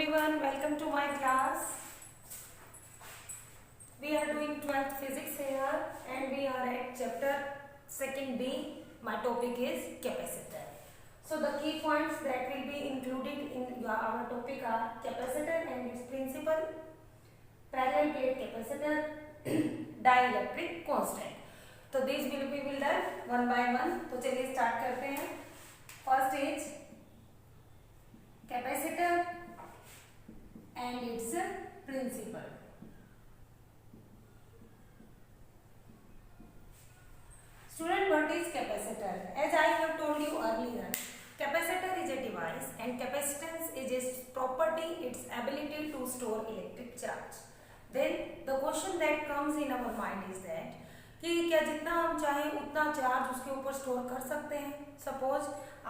everyone, welcome to my class. We are doing 12th physics here and we are at chapter 2nd B. My topic is capacitor. So the key points that will be included in our topic are capacitor and its principle, parallel plate capacitor, dielectric constant. तो these will be done one by one. तो चलिए start करते हैं. First is capacitor and its principle. Student, what is capacitor? As I have told you earlier, capacitor is a device and capacitance is its property, its ability to store electric charge. Then the question that comes in our mind is that कि क्या जितना हम चाहें उतना charge उसके ऊपर store कर सकते हैं. Suppose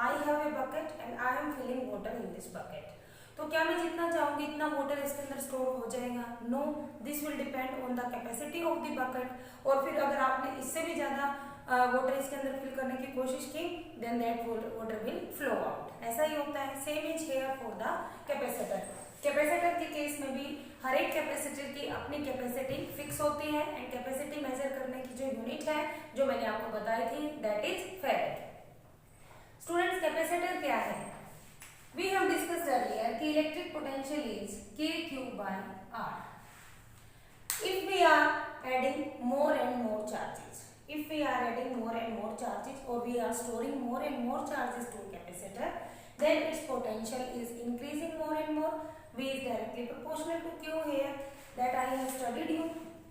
I have a bucket and I am filling water in this bucket. तो क्या मैं जितना चाहूंगी इतना वाटर इसके अंदर स्टोर हो जाएगा? No, this will depend on the capacity of the bucket. और फिर अगर आपने इससे भी ज़्यादा वाटर इसके अंदर फिल करने की कोशिश की, then that water will flow out. ऐसा ही होता है. Same is here for the capacitor. Capacitor के केस में भी हर एक कैपेसिटर की अपनी कैपेसिटी फिक्स होती है एंड कैपेसिटी मेजर करने की जो यूनिट है जो मैंने आपको बताई थी that is farad. Students, capacitor क्या है? वी हैव डिस्कस्ड अर्लियर कि electric potential is Q by R. If we are adding more and more charges, or we are storing more and more charges to capacitor, then its potential is increasing more and more. V is directly proportional to Q here. That I have studied you.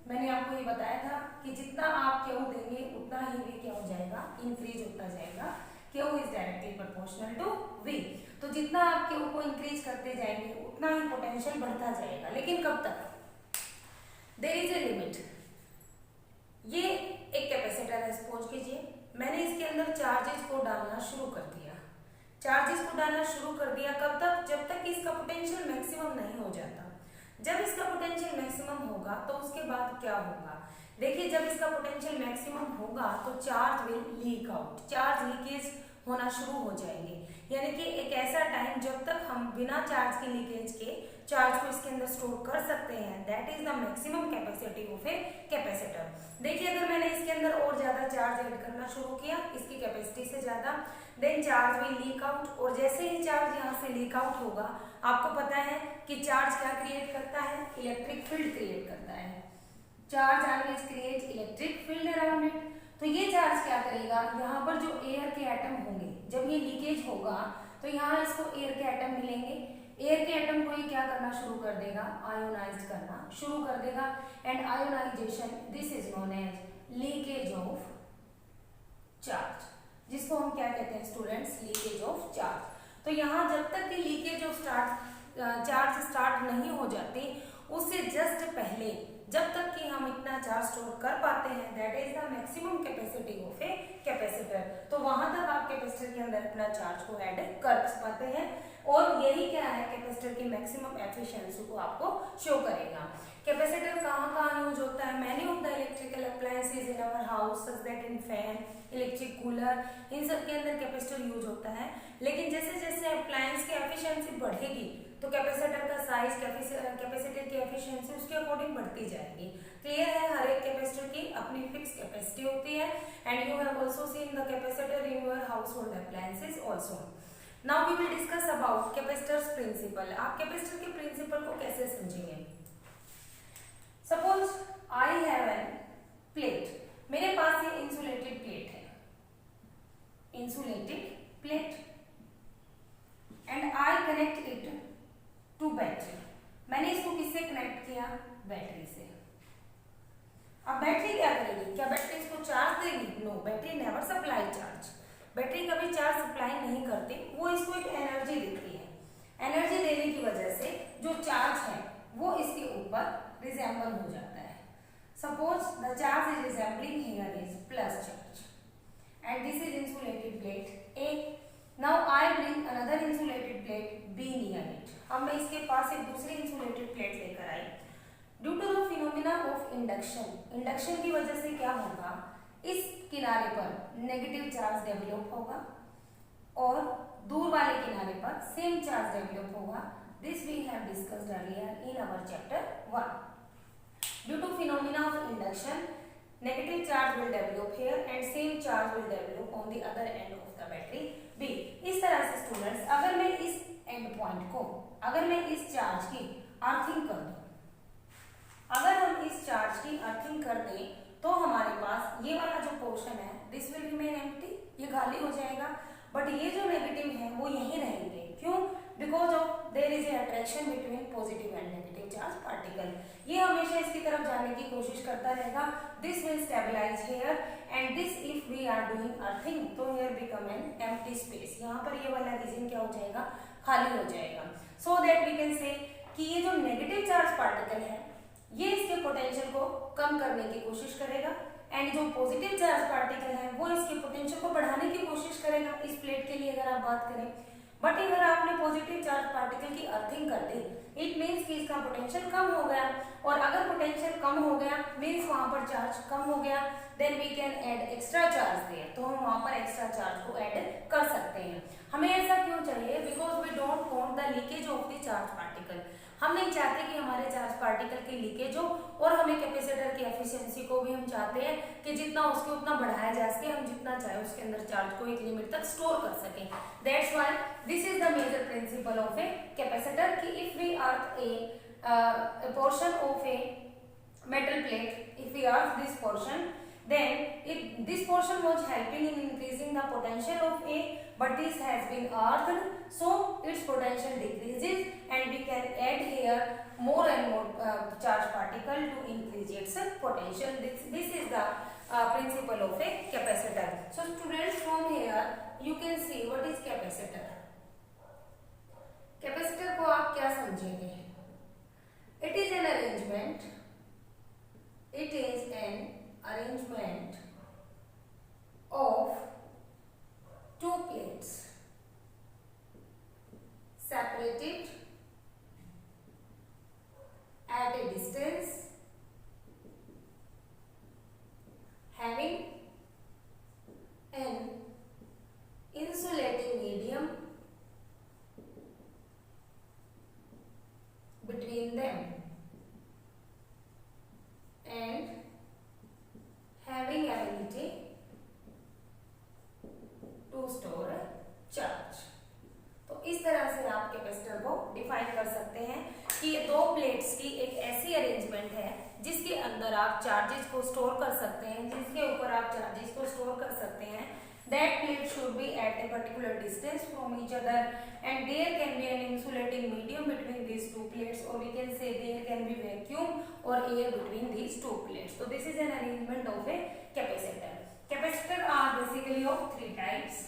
मैंने आपको ये बताया था कि जितना आप Q देंगे उतना ही V क्या हो जाएगा, इंक्रीज होता जाएगा. Q is directly proportional to V. तो जितना आप Q को इंक्रीज करते जाएंगे उतना ही पोटेंशियल बढ़ता जाएगा. लेकिन कब तक? There is a limit. ये एक कैपेसिटर है. सपोज कीजिए मैंने इसके अंदर चार्जेस को डालना शुरू कर दिया. कब तक? जब तक इसका पोटेंशियल मैक्सिमम नहीं हो जाता. जब इसका पोटेंशियल मैक्सिमम होगा तो उसके बाद क्या होगा? देखिए, जब इसका पोटेंशियल मैक्सिमम होगा तो charge will leak out. Charge leakage होना शुरू हो जाएंगे. यानी कि एक ऐसा टाइम जब तक हम बिना चार्ज की लीकेज के चार्ज को इसके अंदर स्टोर कर सकते हैं, that is the maximum capacity of a capacitor. देखिए, अगर मैंने इसके अंदर और ज्यादा चार्ज ऐड करना शुरू किया इसकी कैपेसिटी से ज्यादा, then charge will leak out. और जैसे ही चार्ज यहाँ से लीक आउट होगा, आपको पता है कि चार्ज क्या क्रिएट करता है? इलेक्ट्रिक फील्ड क्रिएट करता है. Charge always create electric field around it. तो ये चार्ज क्या करेगा? यहाँ पर जो एयर के एटम होंगे, जब ये लीकेज होगा तो यहाँ इसको एयर के एटम मिलेंगे. एयर के एटम को ये क्या करना शुरू कर देगा? आयोनाइज करना शुरू कर देगा. And ionization, this is known as leakage of charge, जिसको हम क्या कहते हैं स्टूडेंट्स? Leakage of charge. तो यहाँ जब तक कि लीकेज ऑफ चार्ज स्टार्ट नहीं हो जाती, उससे जस्ट पहले जब तक कि हम इतना चार्ज स्टोर कर पाते हैं, that is the maximum capacity of a capacitor. तो वहां तक आप कैपेसिटर के अंदर अपना चार्ज को ऐड कर पाते हैं. और यही क्या है? कैपेसिटर की मैक्सिमम एफिशिएंसी को आपको शो करेगा. कैपेसिटर कहाँ यूज होता है? Many of the electrical appliances in our house such that in fan, electric cooler, इन सब के अंदर कैपेसिटर यूज होता है. लेकिन जैसे जैसे अप्लायंस की एफिशिएंसी बढ़ेगी तो कैपेसिटर का साइज, कैपेसिटर की एफिशिएंसी उसके अकॉर्डिंग बढ़ती जाएगी. क्लियर है? हर एक कैपेसिटर की अपनी फिक्स कैपेसिटी होती है. And you have also seen the capacitor in your household appliances also. Now we will discuss about capacitors principle. आप कैपेसिटर के प्रिंसिपल को कैसे समझेंगे? Suppose I have an plate. मेरे पास ये इंसुलेटेड प्लेट है, insulated plate, and I connect it to battery. मैंने इसको किससे कनेक्ट किया? बैटरी से. अब बैटरी क्या करेगी? क्या बैटरी इसको चार्ज देगी? No, battery never supply charge. Battery कभी चार्ज सप्लाई नहीं करती. वो इसको एक एनर्जी देती है. एनर्जी देने की वजह से जो चार्ज है वो इसके ऊपर रिजेंबल हो जाता है. Suppose the charge is resembling here is plus charge and this is insulated plate A. Now I bring another insulated plate B near it. अब मैं इसके पास एक दूसरी इंसुलेटेड प्लेट लेकर आई. Due to the phenomena of induction, induction की वजह से क्या होगा? इस किनारे पर नेगेटिव चार्ज डेवलप होगा और दूर वाले किनारे पर सेम चार्ज डेवलप होगा. This we have discussed earlier in our chapter 1. Due to phenomena of induction, negative charge will develop here and same charge will develop on the other end of the battery B. इस तरह से students, अगर मैं इस and point को, अगर मैं इस चार्ज की अर्थिंग कर दूं, अगर हम इस चार्ज की अर्थिंग कर दें तो हमारे पास ये वाला जो पोर्शन है दिस विल रिमेन एम्प्टी, ये खाली हो जाएगा, बट ये जो नेगेटिव है वो यहीं रहेंगे। क्यों? Because of there is a attraction between positive and negative charge particle. ये हमेशा इसकी तरफ जाने की कोशिश करता रहेगा। This will stabilise here and this if we are doing earthing तो here become an empty space, यहाँ पर ये वाला रीजन क्या हो जाएगा, खाली हो जाएगा। सो दैट वी कैन से कि ये जो नेगेटिव चार्ज पार्टिकल है ये इसके पोटेंशियल को कम करने की कोशिश करेगा एंड जो पॉजिटिव चार्ज पार्टिकल है वो इसके पोटेंशियल को बढ़ाने की कोशिश करेगा इस प्लेट के लिए अगर आप बात करें। बट अगर आपने पॉजिटिव चार्ज पार्टिकल की अर्थिंग कर दी इट मीन्स कि इसका पोटेंशियल कम हो गया, और अगर पोटेंशियल कम हो गया मीन्स वहां पर चार्ज कम हो गया, then we can add extra charge there, तो हम वहां पर एक्स्ट्रा चार्ज को ऐड कर सकते हैं। हमें ऐसा क्यों चाहिए? Because we don't want the leakage of the charge particle. हम नहीं चाहते कि हमारे चार्ज पार्टिकल की लीकेज हो, और हमें कैपेसिटर की एफिशिएंसी को भी हम चाहते हैं कि जितना उसके उतना बढ़ाया जा सके, हम जितना चाहे उसके अंदर चार्ज को एक लिमिट तक स्टोर कर सकें। That's why this is the major principle of a capacitor कि if we earth a portion of a metal plate, if we earth this portion, then this portion was helping in increasing the potential of A, but this has been earthed, so its potential decreases and we can add here more and more charge particle to increase its potential. This is the principle of a capacitor. So students, from here you can see what is capacitor. Capacitor को आप क्या समझेंगे? It is an arrangement. It is an arrangement of two plates separated at a distance, having an insulating medium between them and having ability to store charge। तो इस तरह से आप capacitor को डिफाइन कर सकते हैं कि ये दो प्लेट्स की एक ऐसी अरेंजमेंट है जिसके अंदर आप चार्जेस को स्टोर कर सकते हैं, जिसके ऊपर आप चार्जेस को स्टोर कर सकते हैं। That plate should be at a particular distance from each other and there can be an insulating medium between these two plates, or we can say there can be vacuum or air between these two plates. So this is an arrangement of a capacitor. Capacitor are basically of three types.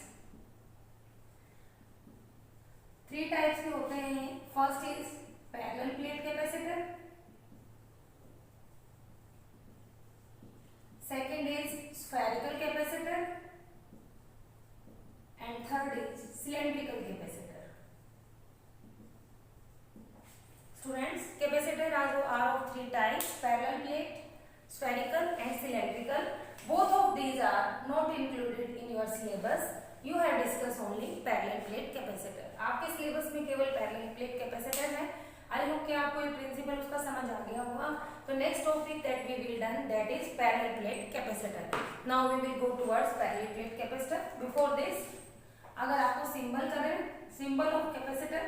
Three types के होते हैं. First is parallel plate capacitor. Second is spherical capacitor. And third is cylindrical capacitor. Students, capacitor are of three types: parallel plate, spherical and cylindrical. Both of these are not included in your syllabus. You have discussed only parallel plate capacitor. आपके syllabus में केवल parallel plate capacitor है। I hope कि आपको ये principle उसका समझ आ गया होगा। तो next topic that we will done, that is parallel plate capacitor. Now we will go towards parallel plate capacitor. Before this, अगर आपको सिंबल करें, symbol of capacitor,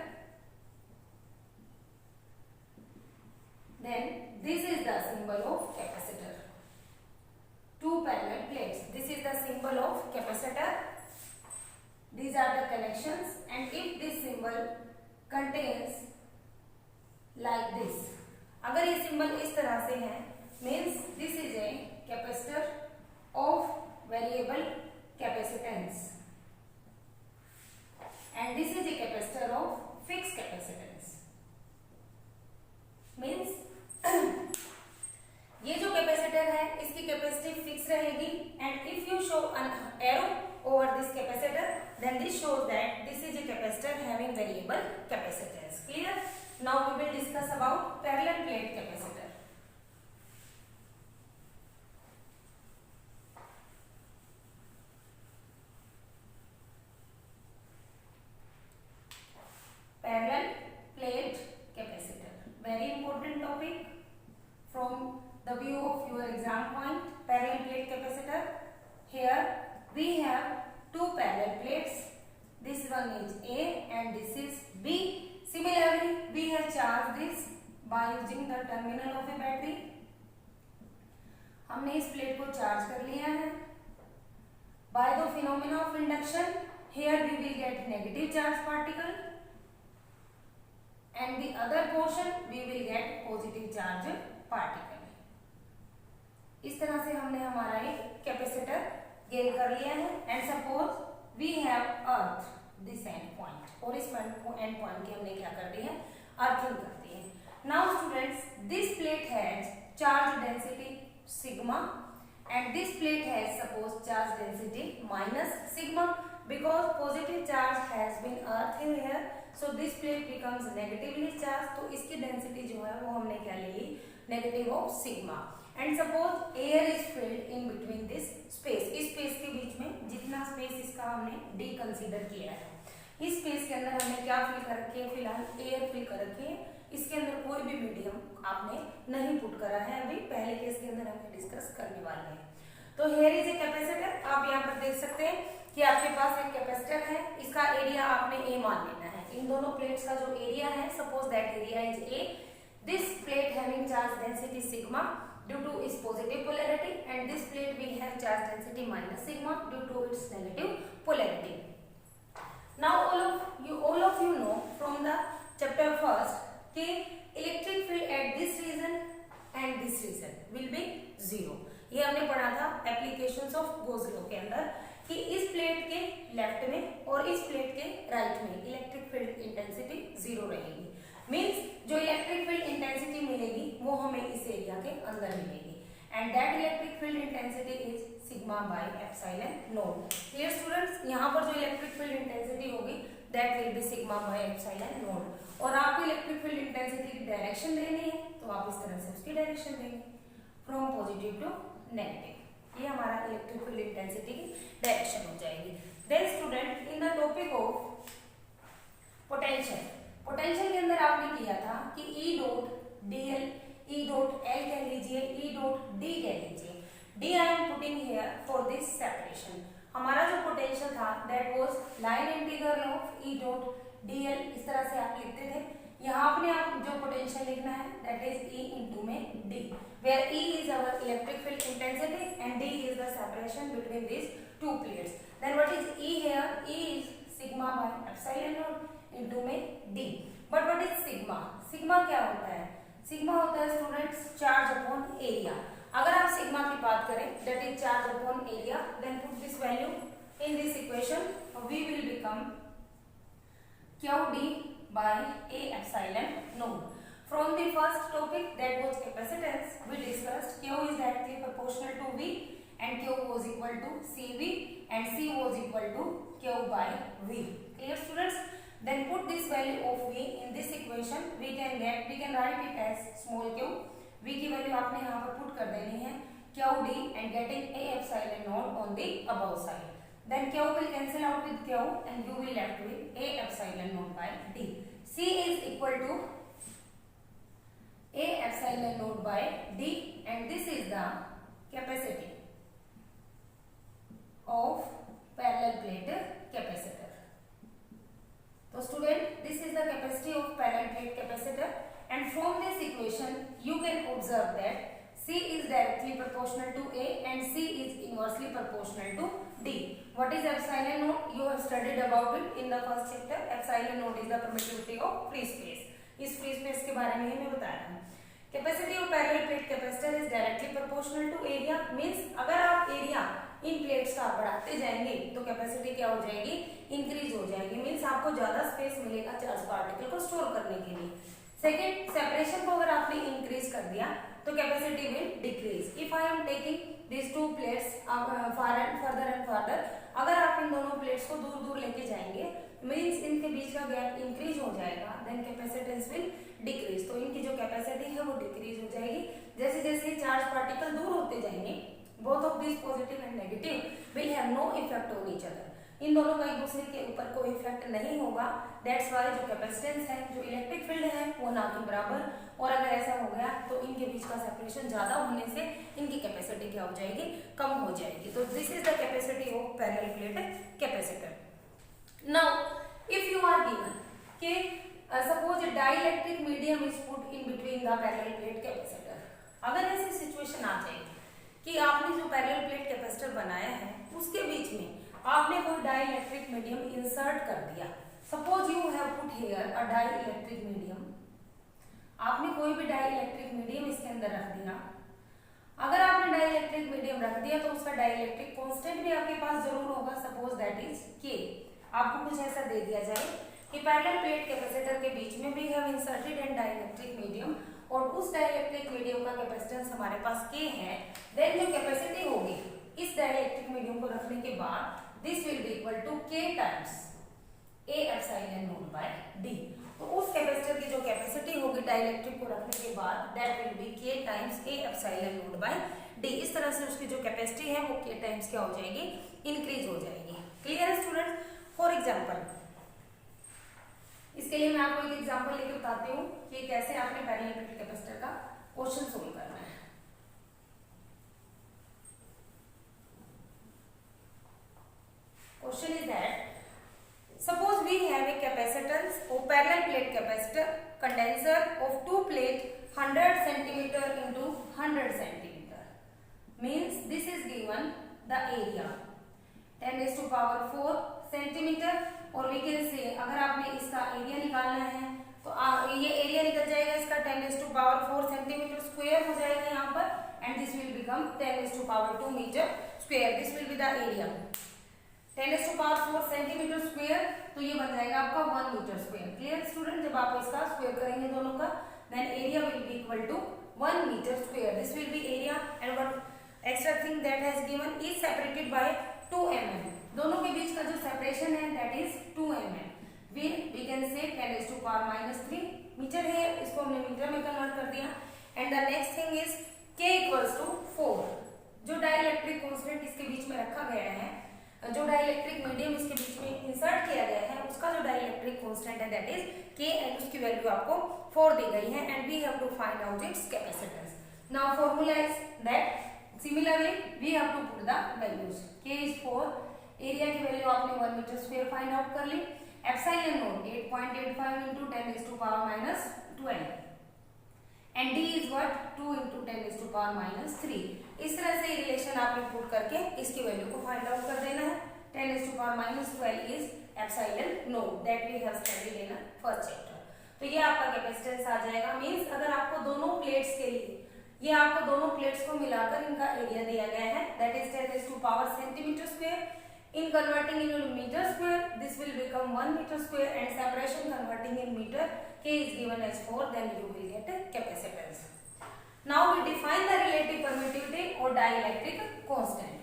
then this is the symbol of capacitor. Two parallel plates. This is the symbol of capacitor. These are the connections, and if this symbol contains like this, अगर ये symbol इस तरह से है, means this is a capacitor of variable capacitance. And this is a capacitor of fixed capacitance. Means ये जो capacitor है इसकी कैपेसिटी फिक्स रहेगी, and if you show an arrow over this capacitor, then this shows that this is a capacitor having variable capacitance. Clear? Now we will discuss about parallel plate capacitor. Parallel plate A and this is B. Similarly, we have charged this by using the terminal of a battery. हमने इस plate को charge कर लिया है. By the phenomena of induction, here we will get negative charge particle and the other portion we will get positive charge particle. इस तरह से हमने हमारा एक कैपेसिटर गेन कर लिया है. And suppose we have earth this end point, और इस एंड पॉइंट की हमने क्या कर दी है, अर्थिंग कर दी है. Now students, this plate has charge density sigma and this plate has suppose charge density minus sigma because positive charge has been earth here, so this plate becomes negatively charged. तो इसकी density जो है वो हमने क्या ले ली, negative of sigma. And suppose air is filled in between this space, इस स्पेस के बीच में जितना स्पेस इसका हमने डी कंसीडर किया है, इस स्पेस के अंदर हमने क्या फिल कर रखी है, फिलहाल एयर फिल कर रखी है. इसके अंदर कोई भी मीडियम आपने नहीं पुट करा है. अभी पहले केस के अंदर हमने डिस्कस करने वाले हैं. तो हेयर इज ए कैपेसिटर. आप यहाँ पर देख सकते हैं कि आपके पास एक कैपेसिटर है, इसका एरिया आपने ए मान लेना है. इन दोनों प्लेट्स का जो एरिया है, suppose that area is A. This plate having charge density sigma due to its positive polarity and this plate will have charge density minus sigma due to its negative polarity. Now all of you know from the chapter first कि electric field at this region and this region will be zero. ये हमने पढ़ा था applications of Gauss law के अंदर कि इस plate के लेफ्ट में और इस प्लेट के राइट में इलेक्ट्रिक फील्ड इंटेंसिटी जीरो रहेगी. मींस जो इलेक्ट्रिक फील्ड इंटेंसिटी मिलेगी वो हमें इस एरिया के अंदर मिलेगी and that electric field intensity is sigma by epsilon not. Clear students, यहाँ पर जो इलेक्ट्रिक फील्ड इंटेंसिटी होगी that will B sigma by epsilon not. और आपको इलेक्ट्रिक फील्ड इंटेंसिटी की डायरेक्शन देनी है तो आप इस तरह से उसकी डायरेक्शन देंगे फ्रॉम पॉजिटिव टू नेगेटिव. ये हमारा इलेक्ट्रिक फील्ड इंटेंसिटी की डायरेक्शन हो जाएगी. Then student, in the topic of potential, potential के अंदर आपने किया था कि E dot D L, E dot L कह लीजिए, ई डॉट डी कह लीजिए. D I am putting here for this separation. हमारा जो पोटेंशियल था that was line integral of E dot D L. इस तरह से आप लिखते थे. यहाँ अपने आप जो पोटेंशियल लिखना है दैट इज ई इंटू में D, where E is our electric field intensity and D is the separation between this two plates. Then what is E here, E is sigma by epsilon naught into में D. But what is sigma, sigma क्या होता है, sigma होता है students charge upon area. अगर आप sigma की बात करें that is charge upon area, then put this value in this equation, we will become QD by A epsilon naught. From the first topic that was capacitance, we discussed Q is directly proportional to V and Q was equal to CV and C was equal to Q by V. Clear students? Then put this value of V in this equation. We can write it as small q. V की value आपने यहाँ पर put कर देनी है QD and getting A epsilon naught on the above side. Then Q will cancel out with Q and you will left with A epsilon naught by D. C is equal to A epsilon naught by D and this is the capacity of parallel plate capacitor. So student, this is the capacity of parallel plate capacitor and from this equation you can observe that C is directly proportional to A and C is inversely proportional to D. What is epsilon naught? You have studied about it in the first chapter. Epsilon naught is the permittivity of free space. इस free space के बारे में ही मैं बता रहा हूँ. Capacity of parallel plate capacitor is directly proportional to area. Means अगर आप area इन प्लेट्स का बढ़ाते जाएंगे तो कैपेसिटी क्या हो जाएगी, इंक्रीज हो जाएगी. मीन्स आपको ज्यादा स्पेस मिलेगा चार्ज पार्टिकल को स्टोर करने के लिए. सेकेंड, सेपरेशन को अगर आपने इंक्रीज कर दिया तो capacity will decrease. If I am taking this two plates further and further, अगर आप इन दोनों प्लेट्स को दूर दूर लेके जाएंगे मीन्स इनके बीच का गैप इंक्रीज हो जाएगा, देन कैपेसिटेंस विल डिक्रीज. तो इनकी जो कैपेसिटी है वो डिक्रीज हो जाएगी. जैसे जैसे चार्ज पार्टिकल दूर होते जाएंगे, both of this positive and negative will have no effect on each other. इन दोनों का एक दूसरे के ऊपर कोई इफेक्ट नहीं होगा. दैट्स वाई जो कैपेसिटेंस है, जो इलेक्ट्रिक फील्ड है वो ना के बराबर, और अगर ऐसा हो गया तो इनके बीच का सेपरेशन ज्यादा होने से इनकी कैपेसिटी क्या हो जाएगी, कम हो जाएगी. तो this is the capacity of parallel plate capacitor. Now If you are given कि suppose a dielectric medium is put in between the parallel plate capacitor, अगर ऐसी सिचुएशन आ जाए कि आपने जो पैरेलल प्लेट कैपेसिटर बनाया है उसके बीच में आपने कोई डाइलेक्ट्रिक मीडियम इंसर्ट कर दिया। Suppose you have put here a dielectric medium, आपने कोई भी डाइलेक्ट्रिक मीडियम इसके अंदर रख दिया। अगर आपने डाइलेक्ट्रिक मीडियम रख दिया तो उसका डाइलेक्ट्रिक कांस्टेंट भी आपके पास जरूर होगा। सपोज दैट इज के। आपको कुछ ऐसा दे दिया जाए कि पैरेलल प्लेट कैपेसिटर के बीच में we have inserted an dielectric medium और उस डाइलेक्ट्रिक मीडियम का कैपेसिटेंस हमारे पास के है। देन जो कैपेसिटी होगी इस डाइलेक्ट्रिक मीडियम को रखने के बाद this will be equal to K times A epsilon naught by D. तो उस कैपेसिटर की जो कैपेसिटी होगी डाइलेक्ट्रिक को रखने के बाद that will be K times A epsilon naught by D. इस तरह से उसकी जो कैपेसिटी है वो के टाइम्स क्या हो जाएगी, इंक्रीज हो जाएगी। क्लियर है स्टूडेंट? फॉर एग्जाम्पल, इसके लिए मैं आपको एक एग्जांपल लेके बताती हूँ कि कैसे आपने पैरेलल प्लेट कैपेसिटर का क्वेश्चन सोल्व करना है। Question is that suppose we have a capacitance of parallel plate capacitor condenser of two plate 100 centimetre into 100 centimetre means this is given the area 10⁴ centimetre. और we can say अगर आपने इसका area निकालना है तो ये एरिया निकल जाएगा इसका 10⁴ सेंटीमीटर स्क्वायर हो जाएगा यहाँ पर and this will become 10⁻² metre square. This will be the area 10⁴ centimetre square, तो ये बन जाएगा आपका 1 मीटर स्क्वायर। Clear student? जब आप इसका स्क्वायर करेंगे दोनों का then area will be equal to 1 metre square. This will be area and one extra thing that has given is separated by 2 mm। दोनों के बीच का जो सेपरेशन है that is 2 mm। We can say 10⁻³ metre है, इसको हमने metre में कन्वर्ट कर दिया। And the next thing is k = 4। जो डाइलेक्ट्रिक कांस्टेंट इसके बीच में रखा गया है, जो डाइलेक्ट्रिक मीडियम इसके बीच में इंसर्ट किया गया है उसका जो डाइलेक्ट्रिक कांस्टेंट है दैट इज k एंड उसकी वैल्यू आपको 4 दी गई है and we have to find out its capacitance. Now formula is that similarly we have to put the values. k is 4, area की वैल्यू आपने 1 मीटर स्क्वायर फाइंड आउट कर ली। Epsilon naught 8.85 into 10⁻12 and d is what 2 into 10⁻³ इस तरह से relation आपने put करके इसकी वैल्यू को फाइंड आउट कर देना है। 10⁻12 is epsilon naught that we have studied in first chapter. तो ये आपका कैपेसिटेंस आ जाएगा। मींस अगर आपको दोनों प्लेट्स के लिए ये आपको दोनों प्लेट्स को मिलाकर इनका एरिया दिया गया है that is 10⁻⁴ centimetre square. In converting into meter square, this will become 1 meter square and separation converting in meter, k is given as 4, then you will get a capacitance. Now we define the relative permittivity or dielectric constant.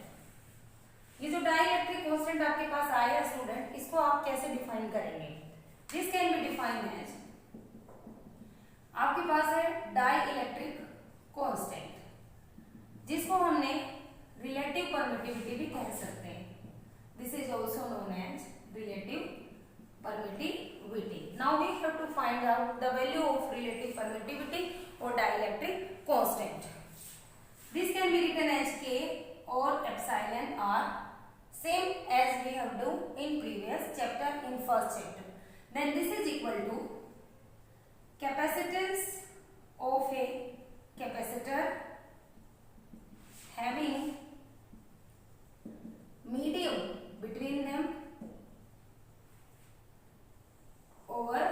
ये जो dielectric constant आपके पास आया student, इसको आप कैसे define करेंगे? This can be defined as आपके पास है dielectric constant, जिसको हमने relative permittivity भी कह सकते हैं। This is also known as relative permittivity. Now we have to find out the value of relative permittivity or dielectric constant. This can be written as K or epsilon R, same as we have done in previous chapter in first chapter. Then this is equal to capacitance of a capacitor having medium between them over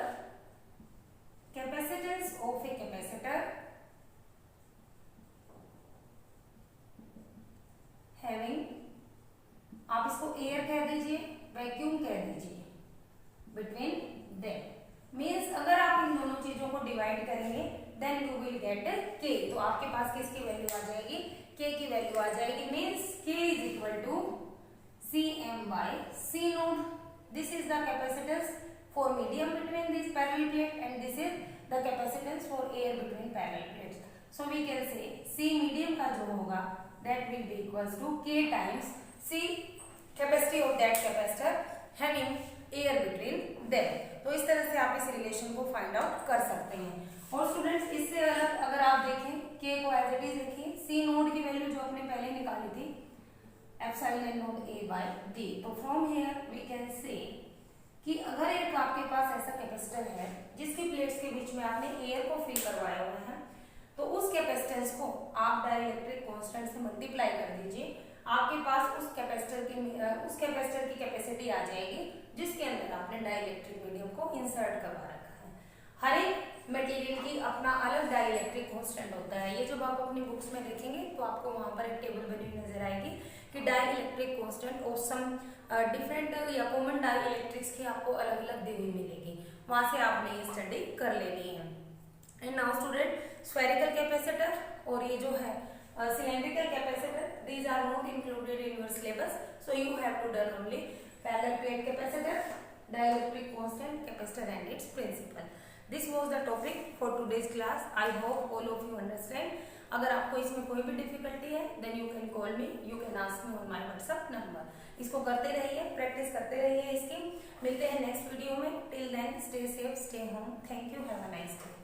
capacitance of a capacitor having, आप इसको air कह दीजिए, vacuum कह दीजिए, between them means अगर आप इन दोनों चीजों को डिवाइड करेंगे then you will get k। तो आपके पास किसकी वैल्यू आ जाएगी? k की वैल्यू आ जाएगी। Means k is equal to Cm by C node. This is the capacitance for medium between this parallel plate and this is the capacitance for air between parallel plates. So we can say C medium का जो होगा that will be equals to K times C capacity of that capacitor having air between them. तो इस तरह से आप इस relation को फाइंड आउट कर सकते हैं। और स्टूडेंट्स इससे अलग अगर आप देखें K को एज इट इज लिखिए, C नोड की वैल्यू जो आपने पहले निकाली थी epsilon node A by D. So from here we can say कि अगर एक आपके पास ऐसा कैपेसिटर है जिसकी प्लेट्स के बीच में आपने एयर को फिल करवाया हुआ है, तो उस कैपेसिटेंस को आप डाइलेक्ट्रिक कांस्टेंट से मल्टीप्लाई कर दीजिए, आपके पास उस कैपेसिटर की कैपेसिटी आ जाएगी जिसके अंदर आपने डाइलेक्ट्रिक मीडियम को इंसर्ट करवा रखा है। हर एक मटेरियल की अपना अलग डाइलेक्ट्रिक कांस्टेंट होता है। ये जब आप अपनी बुक्स में देखेंगे तो आपको वहां पर एक टेबल बनी हुई नजर आएगी कि डाइलेक्ट्रिक कांस्टेंट और सम डिफरेंट या कॉमन डाइलेक्ट्रिक्स की आपको अलग अलग दी हुई मिलेगी, वहां से आपने ये स्टडी कर लेनी है। And now student, spherical capacitor और ये जो है cylindrical capacitor, these are not included in your syllabus, so you have to done only parallel plate capacitor, dielectric constant, capacitor and its principle. This was the topic for today's class. I hope all of you understand. अगर आपको इसमें कोई भी difficulty है then you can call me, you can ask me on my WhatsApp number. इसको करते रहिए, practice करते रहिए इसकी। मिलते हैं नेक्स्ट वीडियो में। Till then, stay safe, stay home. Thank you. Have a nice day.